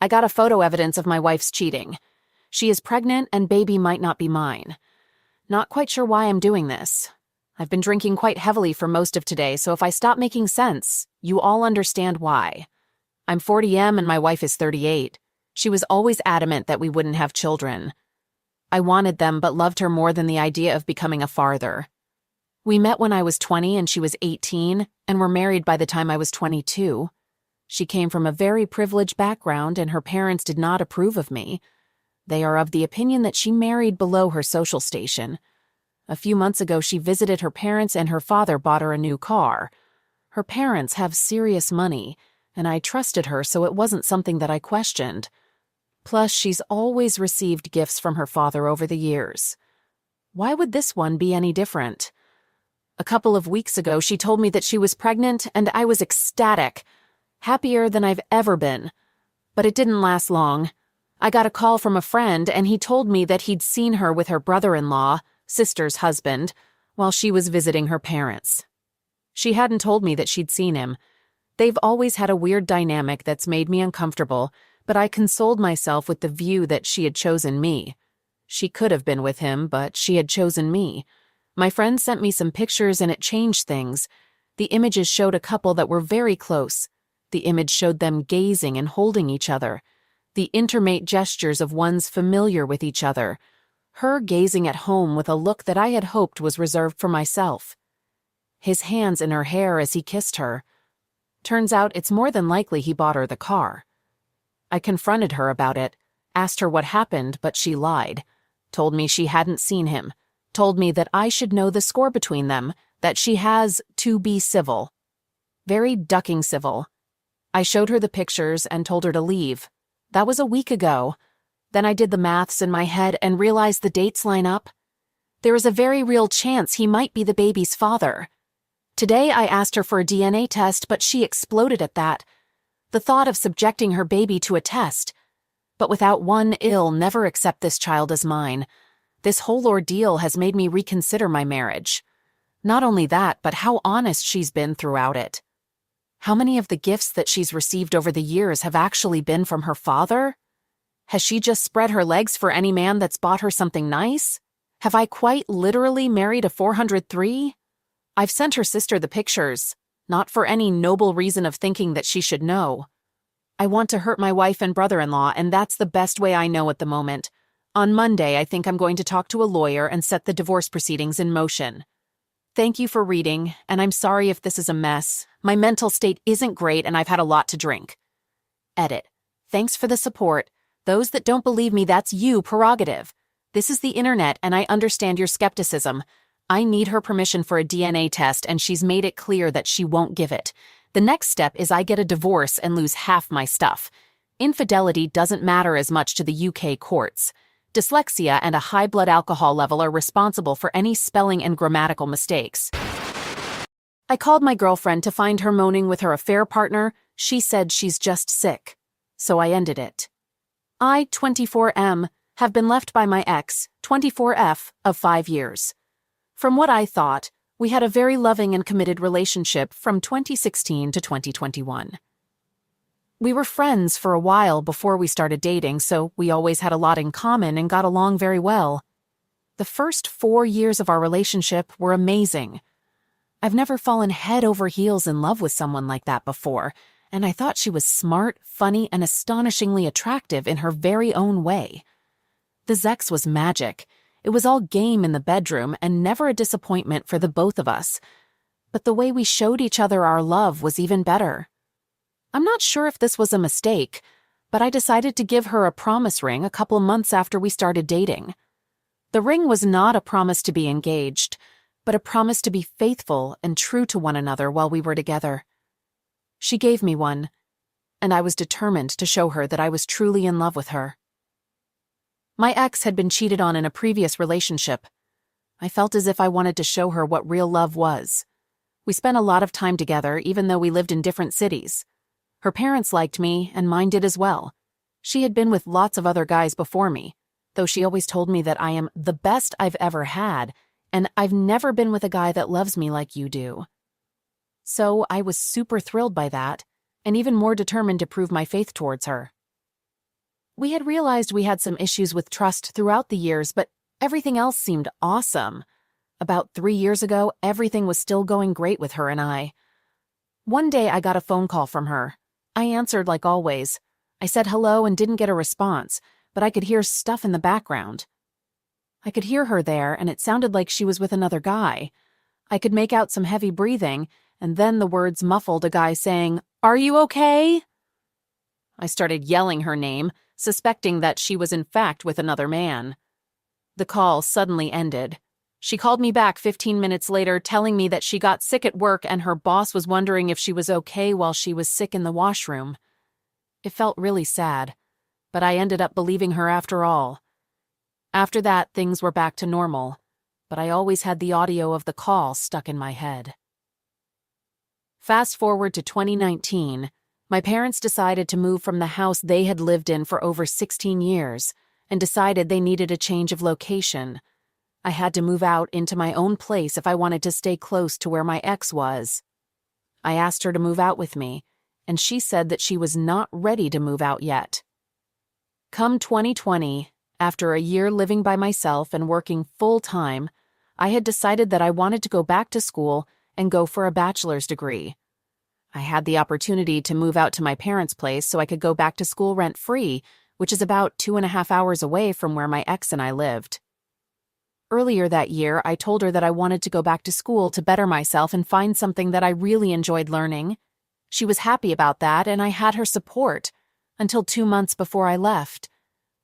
I got a photo evidence of my wife's cheating. She is pregnant and baby might not be mine. Not quite sure why I'm doing this. I've been drinking quite heavily for most of today, so if I stop making sense, you all understand why. I'm 40M and my wife is 38. She was always adamant that we wouldn't have children. I wanted them but loved her more than the idea of becoming a father. We met when I was 20 and she was 18, and were married by the time I was 22. She came from a very privileged background and her parents did not approve of me. They are of the opinion that she married below her social station. A few months ago, she visited her parents and her father bought her a new car. Her parents have serious money, and I trusted her, so it wasn't something that I questioned. Plus, she's always received gifts from her father over the years. Why would this one be any different? A couple of weeks ago, she told me that she was pregnant, and I was ecstatic, happier than I've ever been. But it didn't last long. I got a call from a friend, and he told me that he'd seen her with her brother-in-law, sister's husband, while she was visiting her parents. She hadn't told me that she'd seen him. They've always had a weird dynamic that's made me uncomfortable, but I consoled myself with the view that she had chosen me. She could have been with him, but she had chosen me. My friend sent me some pictures and it changed things. The images showed a couple that were very close. The image showed them gazing and holding each other. The intimate gestures of ones familiar with each other. Her gazing at home with a look that I had hoped was reserved for myself. His hands in her hair as he kissed her. Turns out it's more than likely he bought her the car. I confronted her about it, asked her what happened, but she lied. Told me she hadn't seen him. Told me that I should know the score between them, that she has to be civil. Very ducking civil. I showed her the pictures and told her to leave. That was a week ago. Then I did the maths in my head and realized the dates line up. There is a very real chance he might be the baby's father. Today I asked her for a DNA test, but she exploded at that. The thought of subjecting her baby to a test. But without one ill, never accept this child as mine. This whole ordeal has made me reconsider my marriage. Not only that, but how honest she's been throughout it. How many of the gifts that she's received over the years have actually been from her father? Has she just spread her legs for any man that's bought her something nice? Have I quite literally married a 403? I've sent her sister the pictures, not for any noble reason of thinking that she should know. I want to hurt my wife and brother-in-law, and that's the best way I know at the moment. On Monday, I think I'm going to talk to a lawyer and set the divorce proceedings in motion. Thank you for reading, and I'm sorry if this is a mess. My mental state isn't great and I've had a lot to drink. Edit. Thanks for the support. Those that don't believe me, that's you prerogative. This is the internet and I understand your skepticism. I need her permission for a DNA test and she's made it clear that she won't give it. The next step is I get a divorce and lose half my stuff. Infidelity doesn't matter as much to the UK courts. Dyslexia and a high blood alcohol level are responsible for any spelling and grammatical mistakes. I called my girlfriend to find her moaning with her affair partner. She said she's just sick. So I ended it. I, 24M, have been left by my ex, 24F, of 5 years. From what I thought, we had a very loving and committed relationship from 2016 to 2021. We were friends for a while before we started dating, so we always had a lot in common and got along very well. The first 4 years of our relationship were amazing. I've never fallen head over heels in love with someone like that before, and I thought she was smart, funny, and astonishingly attractive in her very own way. The sex was magic. It was all game in the bedroom and never a disappointment for the both of us. But the way we showed each other our love was even better. I'm not sure if this was a mistake, but I decided to give her a promise ring a couple months after we started dating. The ring was not a promise to be engaged, but a promise to be faithful and true to one another while we were together. She gave me one, and I was determined to show her that I was truly in love with her. My ex had been cheated on in a previous relationship. I felt as if I wanted to show her what real love was. We spent a lot of time together, even though we lived in different cities. Her parents liked me, and mine did as well. She had been with lots of other guys before me, though she always told me that I am the best I've ever had, and I've never been with a guy that loves me like you do. So I was super thrilled by that, and even more determined to prove my faith towards her. We had realized we had some issues with trust throughout the years, but everything else seemed awesome. About 3 years ago, everything was still going great with her and I. One day I got a phone call from her. I answered like always. I said hello and didn't get a response, but I could hear stuff in the background. I could hear her there, and it sounded like she was with another guy. I could make out some heavy breathing, and then the words muffled a guy saying, "Are you okay?" I started yelling her name, suspecting that she was in fact with another man. The call suddenly ended. She called me back 15 minutes later, telling me that she got sick at work and her boss was wondering if she was okay while she was sick in the washroom. It felt really sad, but I ended up believing her after all. After that, things were back to normal, but I always had the audio of the call stuck in my head. Fast forward to 2019, my parents decided to move from the house they had lived in for over 16 years and decided they needed a change of location. I had to move out into my own place if I wanted to stay close to where my ex was. I asked her to move out with me, and she said that she was not ready to move out yet. Come 2020, after a year living by myself and working full-time, I had decided that I wanted to go back to school and go for a bachelor's degree. I had the opportunity to move out to my parents' place so I could go back to school rent-free, which is about 2.5 hours away from where my ex and I lived. Earlier that year, I told her that I wanted to go back to school to better myself and find something that I really enjoyed learning. She was happy about that, and I had her support, until 2 months before I left.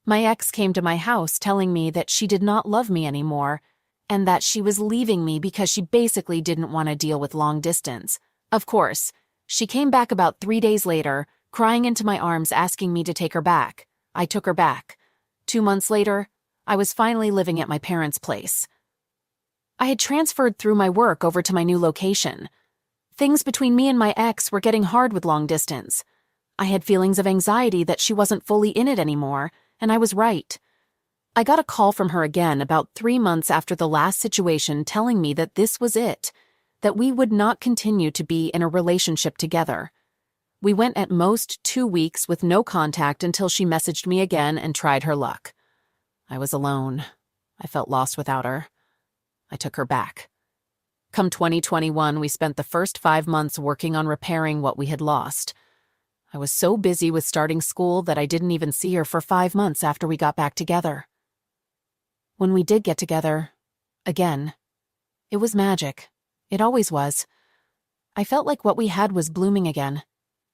My ex came to my house telling me that she did not love me anymore, and that she was leaving me because she basically didn't want to deal with long distance. Of course, she came back about 3 days later, crying into my arms asking me to take her back. I took her back. 2 months later, I was finally living at my parents' place. I had transferred through my work over to my new location. Things between me and my ex were getting hard with long distance. I had feelings of anxiety that she wasn't fully in it anymore, and I was right. I got a call from her again about 3 months after the last situation telling me that this was it, that we would not continue to be in a relationship together. We went at most 2 weeks with no contact until she messaged me again and tried her luck. I was alone. I felt lost without her. I took her back. Come 2021, we spent the first 5 months working on repairing what we had lost. I was so busy with starting school that I didn't even see her for 5 months after we got back together. When we did get together, again, it was magic. It always was. I felt like what we had was blooming again.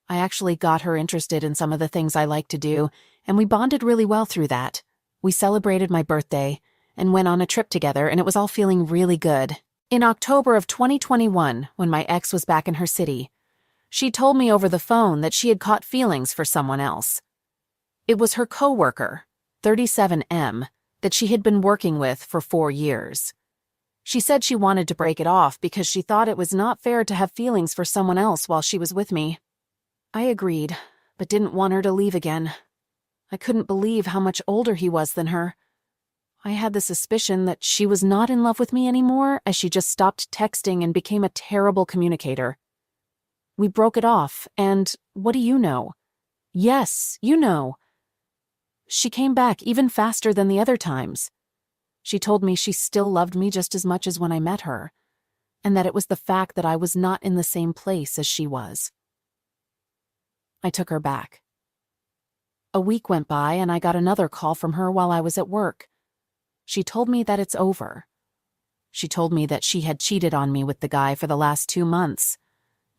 I actually got her interested in some of the things I like to do, and we bonded really well through that. We celebrated my birthday and went on a trip together, and it was all feeling really good. In October of 2021, when my ex was back in her city, she told me over the phone that she had caught feelings for someone else. It was her coworker, 37M, that she had been working with for 4 years. She said she wanted to break it off because she thought it was not fair to have feelings for someone else while she was with me. I agreed, but didn't want her to leave again. I couldn't believe how much older he was than her. I had the suspicion that she was not in love with me anymore, as she just stopped texting and became a terrible communicator. We broke it off, and what do you know? Yes, you know. She came back even faster than the other times. She told me she still loved me just as much as when I met her, and that it was the fact that I was not in the same place as she was. I took her back. A week went by and I got another call from her while I was at work. She told me that it's over. She told me that she had cheated on me with the guy for the last 2 months.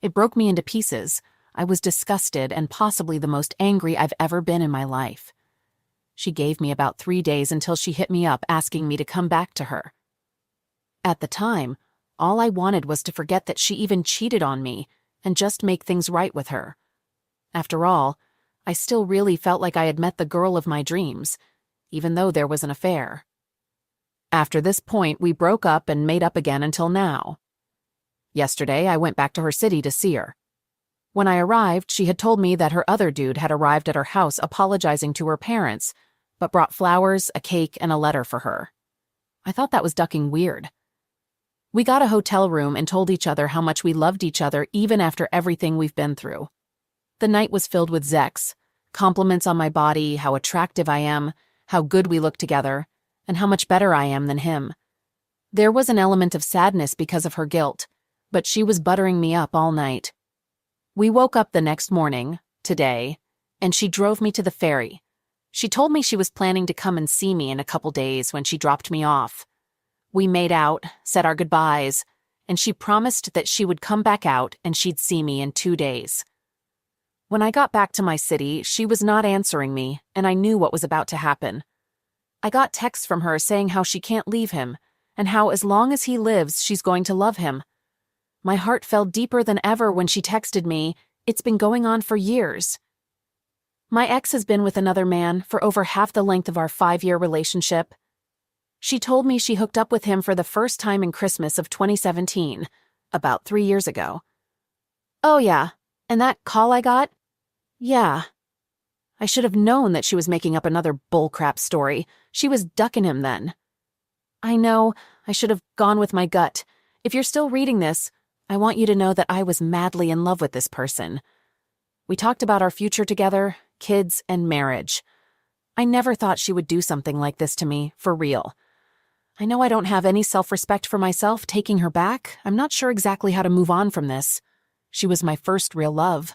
It broke me into pieces. I was disgusted and possibly the most angry I've ever been in my life. She gave me about 3 days until she hit me up asking me to come back to her. At the time, all I wanted was to forget that she even cheated on me and just make things right with her. After all, I still really felt like I had met the girl of my dreams, even though there was an affair. After this point, we broke up and made up again until now. Yesterday, I went back to her city to see her. When I arrived, she had told me that her other dude had arrived at her house apologizing to her parents, but brought flowers, a cake, and a letter for her. I thought that was ducking weird. We got a hotel room and told each other how much we loved each other even after everything we've been through. The night was filled with Zex, Compliments on my body, how attractive I am, how good we look together, and how much better I am than him. There was an element of sadness because of her guilt, but she was buttering me up all night. We woke up the next morning, today, and she drove me to the ferry. She told me she was planning to come and see me in a couple days when she dropped me off. We made out, said our goodbyes, and she promised that she would come back out and she'd see me in 2 days. When I got back to my city, she was not answering me, and I knew what was about to happen. I got texts from her saying how she can't leave him, and how as long as he lives, she's going to love him. My heart fell deeper than ever when she texted me, "It's been going on for years." My ex has been with another man for over half the length of our 5-year relationship. She told me she hooked up with him for the first time in Christmas of 2017, about 3 years ago. Oh yeah, and that call I got? Yeah. I should have known that she was making up another bullcrap story. She was ducking him then. I know, I should have gone with my gut. If you're still reading this, I want you to know that I was madly in love with this person. We talked about our future together, kids, and marriage. I never thought she would do something like this to me, for real. I know I don't have any self-respect for myself taking her back. I'm not sure exactly how to move on from this. She was my first real love.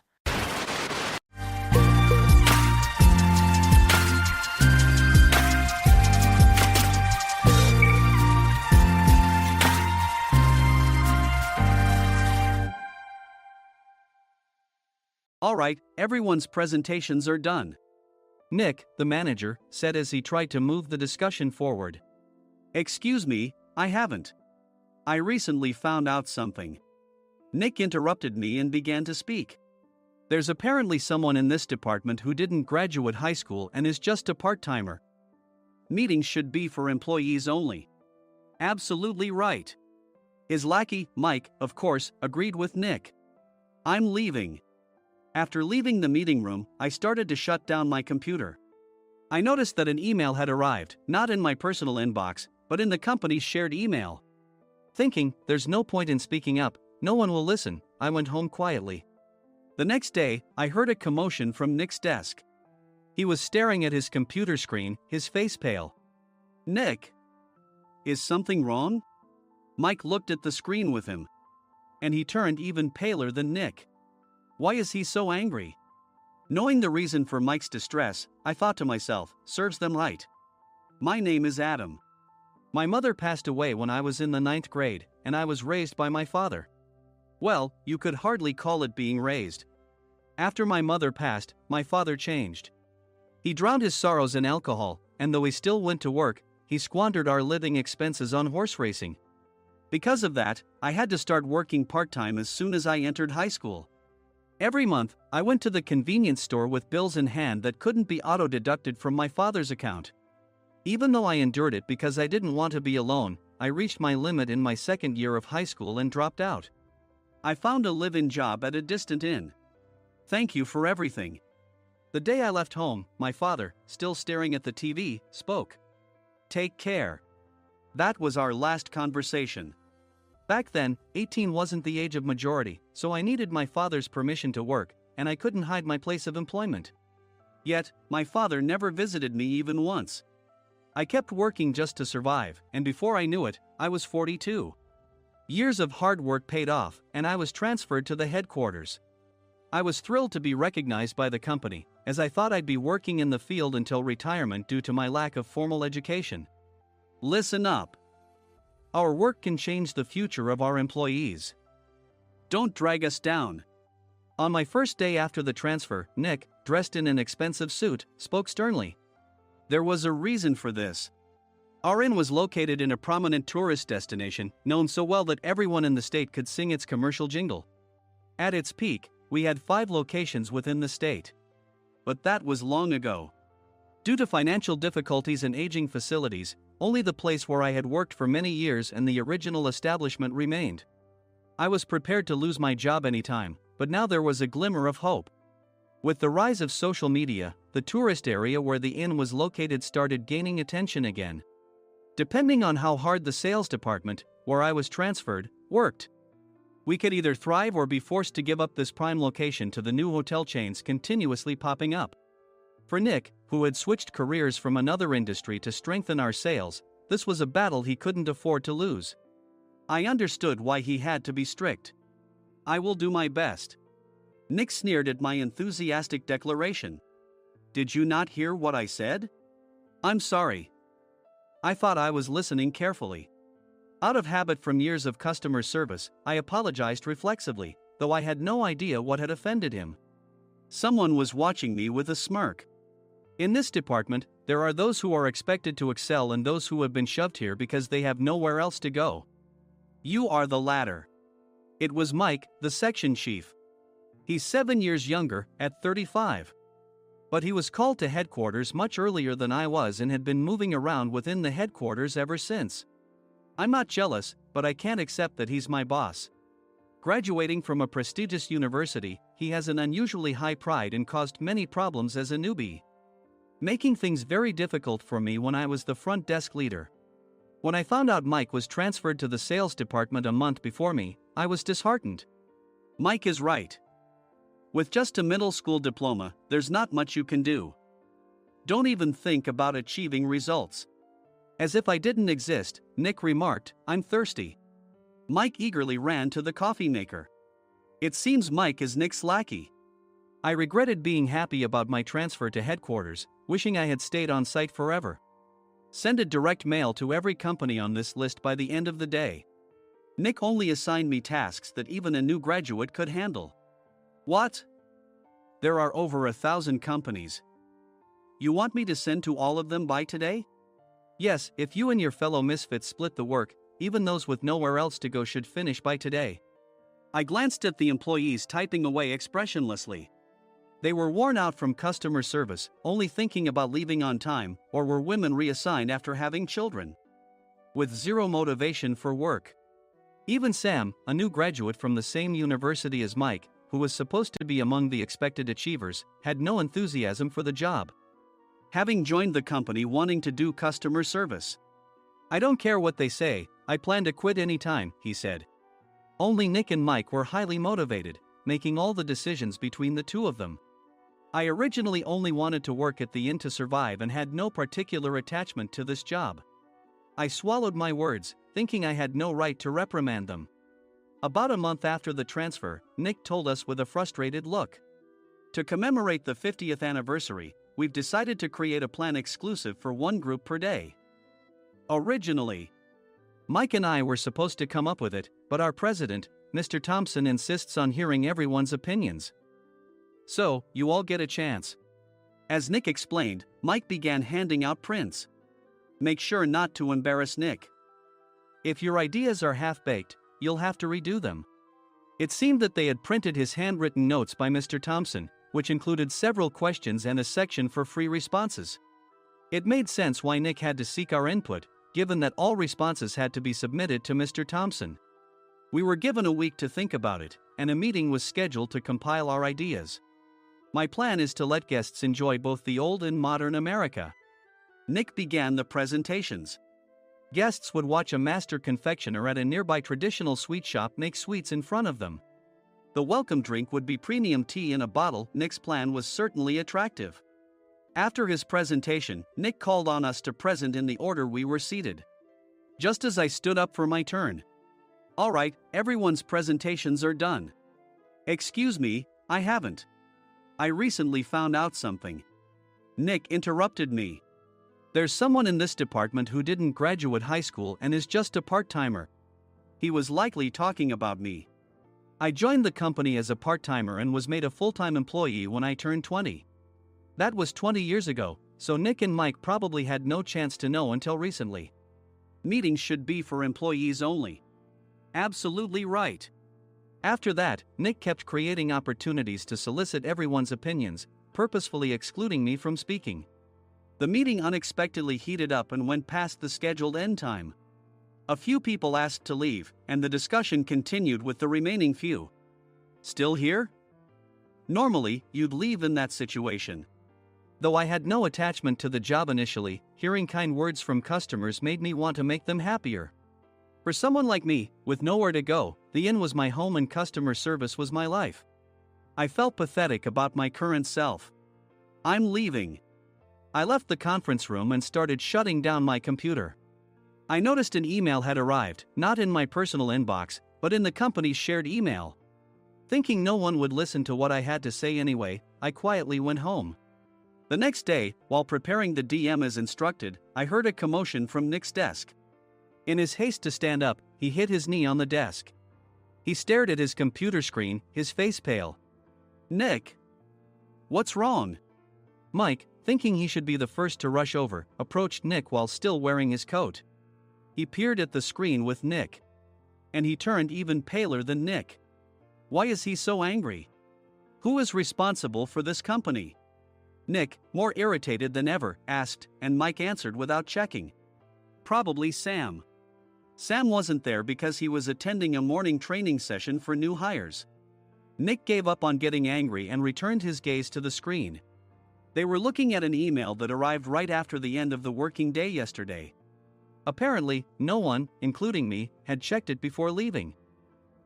Alright, everyone's presentations are done. Nick, the manager, said as he tried to move the discussion forward. Excuse me, I haven't. I recently found out something. Nick interrupted me and began to speak. There's apparently someone in this department who didn't graduate high school and is just a part-timer. Meetings should be for employees only. Absolutely right. His lackey, Mike, of course, agreed with Nick. I'm leaving. After leaving the meeting room, I started to shut down my computer. I noticed that an email had arrived, not in my personal inbox, but in the company's shared email. Thinking, there's no point in speaking up, no one will listen, I went home quietly. The next day, I heard a commotion from Nick's desk. He was staring at his computer screen, his face pale. Nick? Is something wrong? Mike looked at the screen with him. And he turned even paler than Nick. Why is he so angry? Knowing the reason for Mike's distress, I thought to myself, serves them right. My name is Adam. My mother passed away when I was in the 9th grade, and I was raised by my father. Well, you could hardly call it being raised. After my mother passed, my father changed. He drowned his sorrows in alcohol, and though he still went to work, he squandered our living expenses on horse racing. Because of that, I had to start working part-time as soon as I entered high school. Every month, I went to the convenience store with bills in hand that couldn't be auto-deducted from my father's account. Even though I endured it because I didn't want to be alone, I reached my limit in my 2nd year of high school and dropped out. I found a live-in job at a distant inn. Thank you for everything. The day I left home, my father, still staring at the TV, spoke. Take care. That was our last conversation. Back then, 18 wasn't the age of majority, so I needed my father's permission to work, and I couldn't hide my place of employment. Yet, my father never visited me even once. I kept working just to survive, and before I knew it, I was 42. Years of hard work paid off, and I was transferred to the headquarters. I was thrilled to be recognized by the company, as I thought I'd be working in the field until retirement due to my lack of formal education. Listen up. Our work can change the future of our employees. Don't drag us down. On my first day after the transfer, Nick, dressed in an expensive suit, spoke sternly. There was a reason for this. Our inn was located in a prominent tourist destination, known so well that everyone in the state could sing its commercial jingle. At its peak, we had 5 locations within the state. But that was long ago. Due to financial difficulties and aging facilities, only the place where I had worked for many years and the original establishment remained. I was prepared to lose my job anytime, but now there was a glimmer of hope. With the rise of social media, the tourist area where the inn was located started gaining attention again. Depending on how hard the sales department, where I was transferred, worked, we could either thrive or be forced to give up this prime location to the new hotel chains continuously popping up. For Nick, who had switched careers from another industry to strengthen our sales, this was a battle he couldn't afford to lose. I understood why he had to be strict. "I will do my best." Nick sneered at my enthusiastic declaration. "Did you not hear what I said?" "I'm sorry." I thought I was listening carefully. Out of habit from years of customer service, I apologized reflexively, though I had no idea what had offended him. Someone was watching me with a smirk. In this department, there are those who are expected to excel and those who have been shoved here because they have nowhere else to go. You are the latter. It was Mike, the section chief. He's 7 years younger, at 35. But he was called to headquarters much earlier than I was and had been moving around within the headquarters ever since. I'm not jealous, but I can't accept that he's my boss. Graduating from a prestigious university, he has an unusually high pride and caused many problems as a newbie, making things very difficult for me when I was the front desk leader. When I found out Mike was transferred to the sales department a month before me, I was disheartened. Mike is right. With just a middle school diploma, there's not much you can do. Don't even think about achieving results. As if I didn't exist, Nick remarked, "I'm thirsty." Mike eagerly ran to the coffee maker. It seems Mike is Nick's lackey. I regretted being happy about my transfer to headquarters, wishing I had stayed on site forever. Send a direct mail to every company on this list by the end of the day. Nick only assigned me tasks that even a new graduate could handle. What? There are over 1,000 companies. You want me to send to all of them by today? Yes, if you and your fellow misfits split the work, even those with nowhere else to go should finish by today. I glanced at the employees typing away expressionlessly. They were worn out from customer service, only thinking about leaving on time, or were women reassigned after having children, with zero motivation for work. Even Sam, a new graduate from the same university as Mike, who was supposed to be among the expected achievers, had no enthusiasm for the job, having joined the company wanting to do customer service. "I don't care what they say, I plan to quit any time," he said. Only Nick and Mike were highly motivated, making all the decisions between the two of them. I originally only wanted to work at the inn to survive and had no particular attachment to this job. I swallowed my words, thinking I had no right to reprimand them. About a month after the transfer, Nick told us with a frustrated look. "To commemorate the 50th anniversary, we've decided to create a plan exclusive for one group per day. Originally, Mike and I were supposed to come up with it, but our president, Mr. Thompson, insists on hearing everyone's opinions. So, you all get a chance." As Nick explained, Mike began handing out prints. Make sure not to embarrass Nick. If your ideas are half-baked, you'll have to redo them. It seemed that they had printed his handwritten notes by Mr. Thompson, which included several questions and a section for free responses. It made sense why Nick had to seek our input, given that all responses had to be submitted to Mr. Thompson. We were given a week to think about it, and a meeting was scheduled to compile our ideas. My plan is to let guests enjoy both the old and modern America. Nick began the presentations. Guests would watch a master confectioner at a nearby traditional sweet shop make sweets in front of them. The welcome drink would be premium tea in a bottle. Nick's plan was certainly attractive. After his presentation, Nick called on us to present in the order we were seated. Just as I stood up for my turn. "All right, everyone's presentations are done." "Excuse me, I haven't. I recently found out something." Nick interrupted me. "There's someone in this department who didn't graduate high school and is just a part-timer." He was likely talking about me. I joined the company as a part-timer and was made a full-time employee when I turned 20. That was 20 years ago, so Nick and Mike probably had no chance to know until recently. Meetings should be for employees only. Absolutely right. After that, Nick kept creating opportunities to solicit everyone's opinions, purposefully excluding me from speaking. The meeting unexpectedly heated up and went past the scheduled end time. A few people asked to leave, and the discussion continued with the remaining few. "Still here?" Normally, you'd leave in that situation. Though I had no attachment to the job initially, hearing kind words from customers made me want to make them happier. For someone like me, with nowhere to go, the inn was my home and customer service was my life. I felt pathetic about my current self. I'm leaving. I left the conference room and started shutting down my computer. I noticed an email had arrived, not in my personal inbox, but in the company's shared email. Thinking no one would listen to what I had to say anyway, I quietly went home. The next day, while preparing the DM as instructed, I heard a commotion from Nick's desk. In his haste to stand up, he hit his knee on the desk. He stared at his computer screen, his face pale. "Nick! What's wrong?" Mike, thinking he should be the first to rush over, approached Nick while still wearing his coat. He peered at the screen with Nick. And he turned even paler than Nick. Why is he so angry? Who is responsible for this company? Nick, more irritated than ever, asked, and Mike answered without checking. Probably Sam. Sam wasn't there because he was attending a morning training session for new hires. Nick gave up on getting angry and returned his gaze to the screen. They were looking at an email that arrived right after the end of the working day yesterday. Apparently, no one, including me, had checked it before leaving.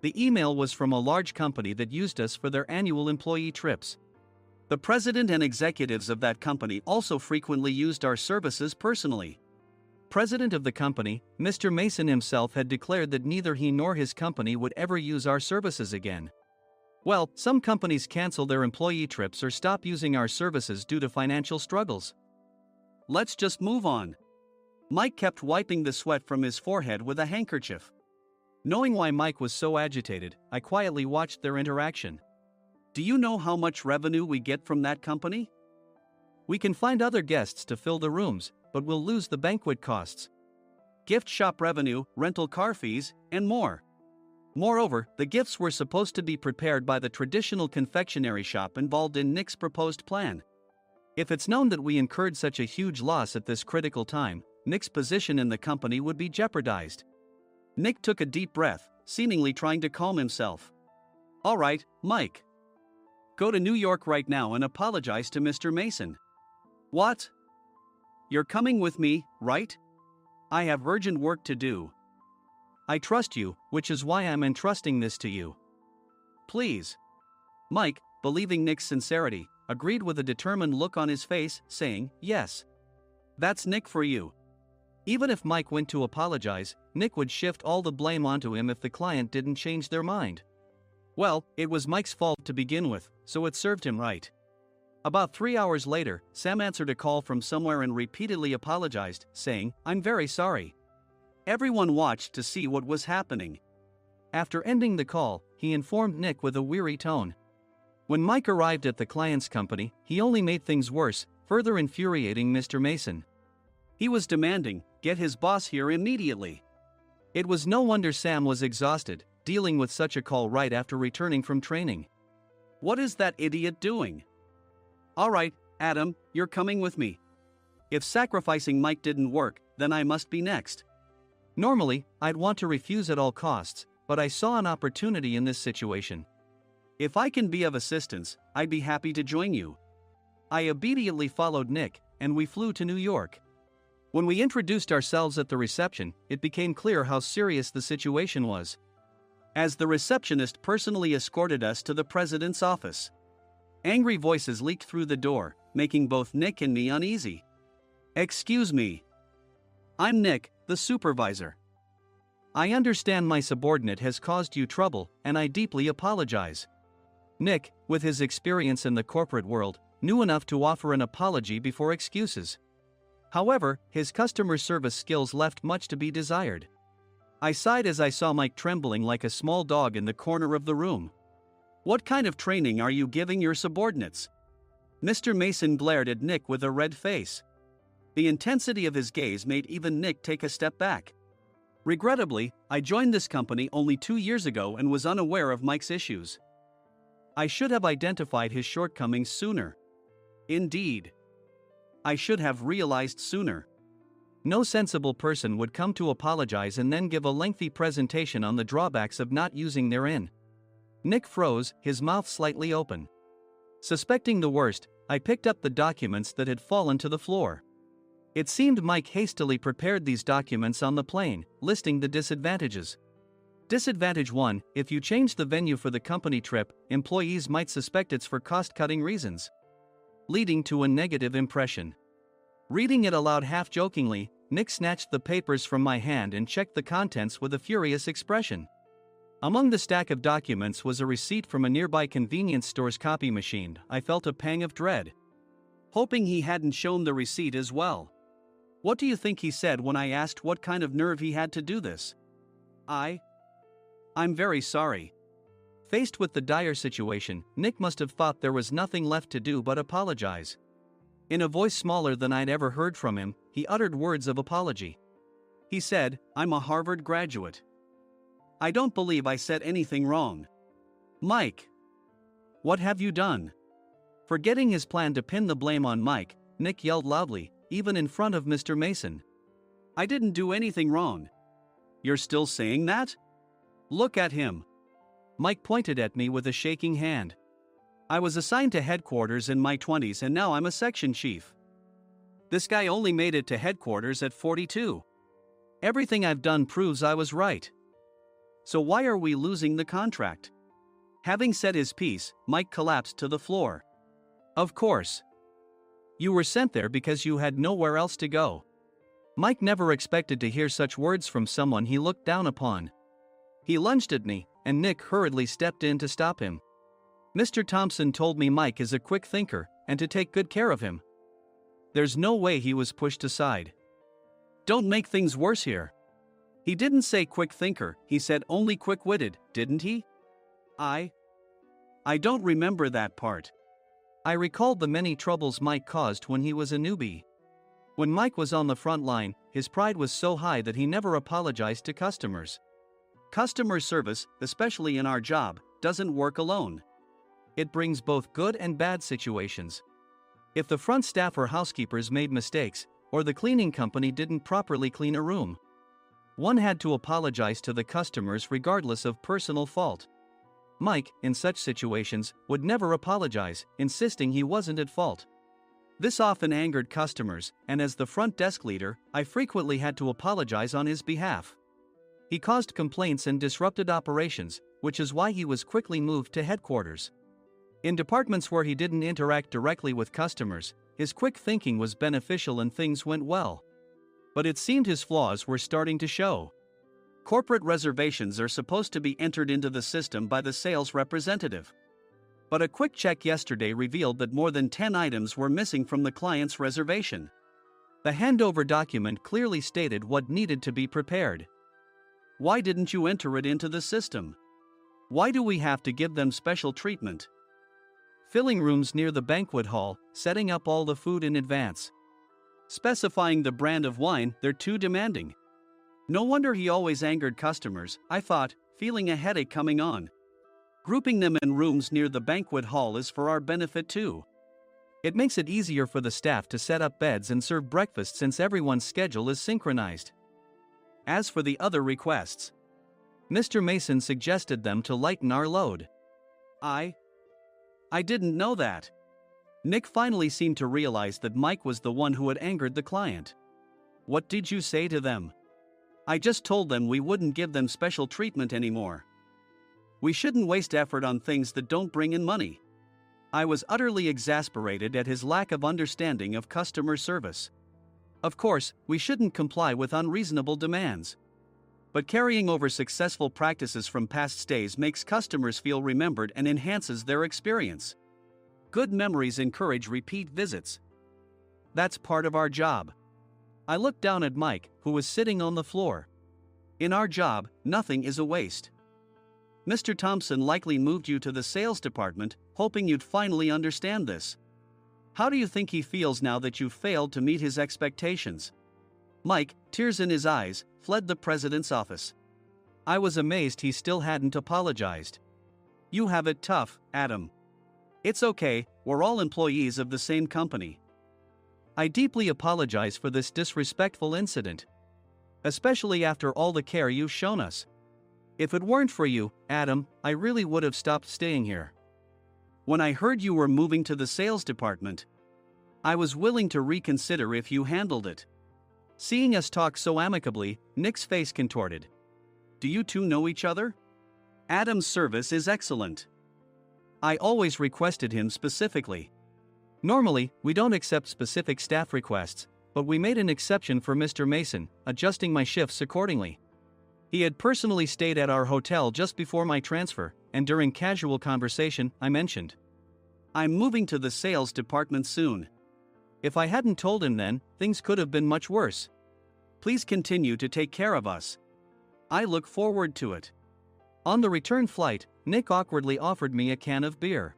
The email was from a large company that used us for their annual employee trips. The president and executives of that company also frequently used our services personally. President of the company, Mr. Mason himself, had declared that neither he nor his company would ever use our services again. Well, some companies cancel their employee trips or stop using our services due to financial struggles. Let's just move on. Mike kept wiping the sweat from his forehead with a handkerchief. Knowing why Mike was so agitated, I quietly watched their interaction. Do you know how much revenue we get from that company? We can find other guests to fill the rooms, but we'll lose the banquet costs, gift shop revenue, rental car fees, and more. Moreover, the gifts were supposed to be prepared by the traditional confectionery shop involved in Nick's proposed plan. If it's known that we incurred such a huge loss at this critical time, Nick's position in the company would be jeopardized. Nick took a deep breath, seemingly trying to calm himself. All right, Mike. Go to New York right now and apologize to Mr. Mason. What? You're coming with me, right? I have urgent work to do. I trust you, which is why I'm entrusting this to you. Please. Mike, believing Nick's sincerity, agreed with a determined look on his face, saying, yes. That's Nick for you. Even if Mike went to apologize, Nick would shift all the blame onto him if the client didn't change their mind. Well, it was Mike's fault to begin with, so it served him right. About 3 hours later, Sam answered a call from somewhere and repeatedly apologized, saying, I'm very sorry. Everyone watched to see what was happening. After ending the call, he informed Nick with a weary tone. When Mike arrived at the client's company, he only made things worse, further infuriating Mr. Mason. He was demanding, get his boss here immediately. It was no wonder Sam was exhausted, dealing with such a call right after returning from training. What is that idiot doing? All right, Adam, you're coming with me. If sacrificing Mike didn't work, then I must be next. Normally, I'd want to refuse at all costs, but I saw an opportunity in this situation. If I can be of assistance, I'd be happy to join you. I obediently followed Nick, and we flew to New York. When we introduced ourselves at the reception, it became clear how serious the situation was, as the receptionist personally escorted us to the president's office. Angry voices leaked through the door, making both Nick and me uneasy. Excuse me. I'm Nick, the supervisor. I understand my subordinate has caused you trouble, and I deeply apologize. Nick, with his experience in the corporate world, knew enough to offer an apology before excuses. However, his customer service skills left much to be desired. I sighed as I saw Mike trembling like a small dog in the corner of the room. What kind of training are you giving your subordinates? Mr. Mason glared at Nick with a red face. The intensity of his gaze made even Nick take a step back. Regrettably, I joined this company only 2 years ago and was unaware of Mike's issues. I should have identified his shortcomings sooner. Indeed. I should have realized sooner. No sensible person would come to apologize and then give a lengthy presentation on the drawbacks of not using their in. Nick froze, his mouth slightly open. Suspecting the worst, I picked up the documents that had fallen to the floor. It seemed Mike hastily prepared these documents on the plane, listing the disadvantages. Disadvantage 1, if you change the venue for the company trip, employees might suspect it's for cost-cutting reasons. leading to a negative impression. Reading it aloud half-jokingly, Nick snatched the papers from my hand and checked the contents with a furious expression. Among the stack of documents was a receipt from a nearby convenience store's copy machine. I felt a pang of dread, hoping he hadn't shown the receipt as well. What do you think he said when I asked what kind of nerve he had to do this? I'm very sorry. Faced with the dire situation, Nick must have thought there was nothing left to do but apologize. In a voice smaller than I'd ever heard from him, he uttered words of apology. He said, "I'm a Harvard graduate. I don't believe I said anything wrong." Mike! What have you done? Forgetting his plan to pin the blame on Mike, Nick yelled loudly, even in front of Mr. Mason. "I didn't do anything wrong." "You're still saying that? Look at him." Mike pointed at me with a shaking hand. "I was assigned to headquarters in my 20s and now I'm a section chief. This guy only made it to headquarters at 42. Everything I've done proves I was right. So why are we losing the contract?" Having said his piece, Mike collapsed to the floor. "Of course. You were sent there because you had nowhere else to go." Mike never expected to hear such words from someone he looked down upon. He lunged at me, and Nick hurriedly stepped in to stop him. "Mr. Thompson told me Mike is a quick thinker, and to take good care of him." There's no way he was pushed aside. "Don't make things worse here." "He didn't say quick thinker, he said only quick-witted, didn't he?" I don't remember that part." I recalled the many troubles Mike caused when he was a newbie. When Mike was on the front line, his pride was so high that he never apologized to customers. Customer service, especially in our job, doesn't work alone. It brings both good and bad situations. If the front staff or housekeepers made mistakes, or the cleaning company didn't properly clean a room, one had to apologize to the customers regardless of personal fault. Mike, in such situations, would never apologize, insisting he wasn't at fault. This often angered customers, and as the front desk leader, I frequently had to apologize on his behalf. He caused complaints and disrupted operations, which is why he was quickly moved to headquarters. In departments where he didn't interact directly with customers, his quick thinking was beneficial and things went well. But it seemed his flaws were starting to show. Corporate reservations are supposed to be entered into the system by the sales representative. But a quick check yesterday revealed that more than 10 items were missing from the client's reservation. The handover document clearly stated what needed to be prepared. Why didn't you enter it into the system? Why do we have to give them special treatment? Filling rooms near the banquet hall, setting up all the food in advance. Specifying the brand of wine, they're too demanding. No wonder he always angered customers, I thought, feeling a headache coming on. Grouping them in rooms near the banquet hall is for our benefit too. It makes it easier for the staff to set up beds and serve breakfast since everyone's schedule is synchronized. As for the other requests, Mr. Mason suggested them to lighten our load. I didn't know that. Nick finally seemed to realize that Mike was the one who had angered the client. What did you say to them? I just told them we wouldn't give them special treatment anymore. We shouldn't waste effort on things that don't bring in money. I was utterly exasperated at his lack of understanding of customer service. Of course, we shouldn't comply with unreasonable demands. But carrying over successful practices from past stays makes customers feel remembered and enhances their experience. Good memories encourage repeat visits. That's part of our job. I looked down at Mike, who was sitting on the floor. In our job, nothing is a waste. Mr. Thompson likely moved you to the sales department, hoping you'd finally understand this. How do you think he feels now that you've failed to meet his expectations? Mike, tears in his eyes, fled the president's office. I was amazed he still hadn't apologized. You have it tough, Adam. It's okay, we're all employees of the same company. I deeply apologize for this disrespectful incident. Especially after all the care you've shown us. If it weren't for you, Adam, I really would have stopped staying here. When I heard you were moving to the sales department, I was willing to reconsider if you handled it. Seeing us talk so amicably, Nick's face contorted. Do you two know each other? Adam's service is excellent. I always requested him specifically. Normally, we don't accept specific staff requests, but we made an exception for Mr. Mason, adjusting my shifts accordingly. He had personally stayed at our hotel just before my transfer, and during casual conversation, I mentioned, "I'm moving to the sales department soon." If I hadn't told him then, things could have been much worse. "Please continue to take care of us. I look forward to it." On the return flight, Nick awkwardly offered me a can of beer.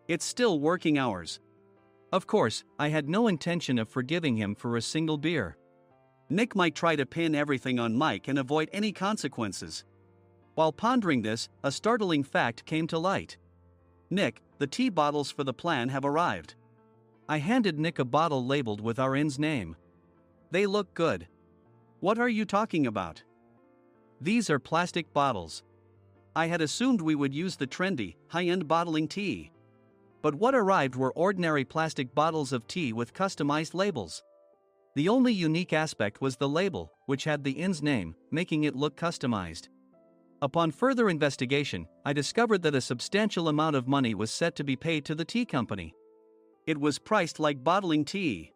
It's still working hours. Of course, I had no intention of forgiving him for a single beer. Nick might try to pin everything on Mike and avoid any consequences. While pondering this, a startling fact came to light. "Nick, the tea bottles for the plan have arrived." I handed Nick a bottle labeled with our inn's name. "They look good." "What are you talking about?" "These are plastic bottles. I had assumed we would use the trendy, high-end bottling tea. But what arrived were ordinary plastic bottles of tea with customized labels. The only unique aspect was the label, which had the inn's name, making it look customized. Upon further investigation, I discovered that a substantial amount of money was set to be paid to the tea company. It was priced like bottling tea.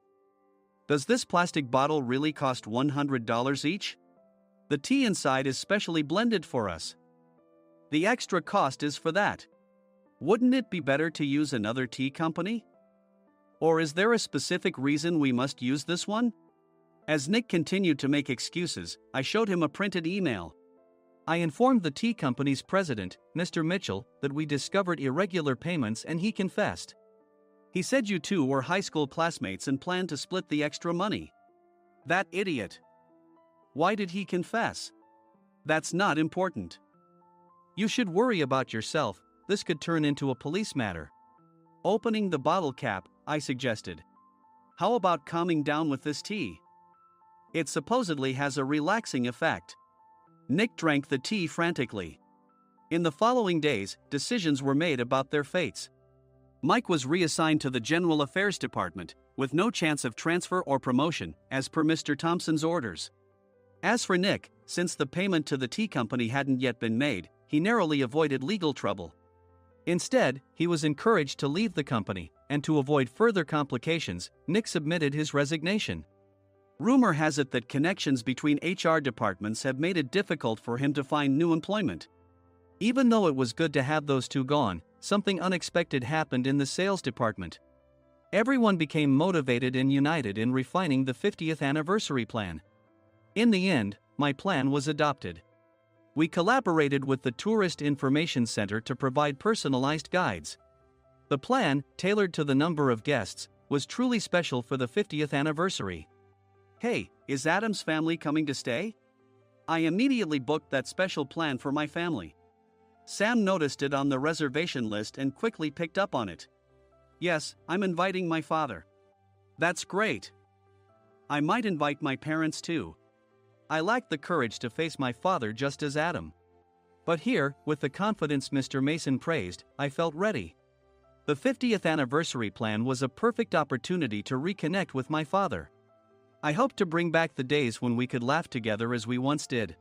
"Does this plastic bottle really cost $100 each? The tea inside is specially blended for us. The extra cost is for that. Wouldn't it be better to use another tea company? Or is there a specific reason we must use this one?" As Nick continued to make excuses, I showed him a printed email. I informed the tea company's president, Mr. Mitchell, that we discovered irregular payments and he confessed. He said you two were high school classmates and planned to split the extra money. That idiot. Why did he confess? That's not important. You should worry about yourself. This could turn into a police matter. Opening the bottle cap, I suggested. How about calming down with this tea? It supposedly has a relaxing effect. Nick drank the tea frantically. In the following days, decisions were made about their fates. Mike was reassigned to the General Affairs Department, with no chance of transfer or promotion, as per Mr. Thompson's orders. As for Nick, since the payment to the tea company hadn't yet been made, he narrowly avoided legal trouble. Instead, he was encouraged to leave the company, and to avoid further complications, Nick submitted his resignation. Rumor has it that connections between HR departments have made it difficult for him to find new employment. Even though it was good to have those two gone, something unexpected happened in the sales department. Everyone became motivated and united in refining the 50th anniversary plan. In the end, my plan was adopted. We collaborated with the Tourist Information Center to provide personalized guides. The plan, tailored to the number of guests, was truly special for the 50th anniversary. "Hey, is Adam's family coming to stay?" I immediately booked that special plan for my family. Sam noticed it on the reservation list and quickly picked up on it. "Yes, I'm inviting my father." "That's great. I might invite my parents too." I lacked the courage to face my father just as Adam. But here, with the confidence Mr. Mason praised, I felt ready. The 50th anniversary plan was a perfect opportunity to reconnect with my father. I hoped to bring back the days when we could laugh together as we once did.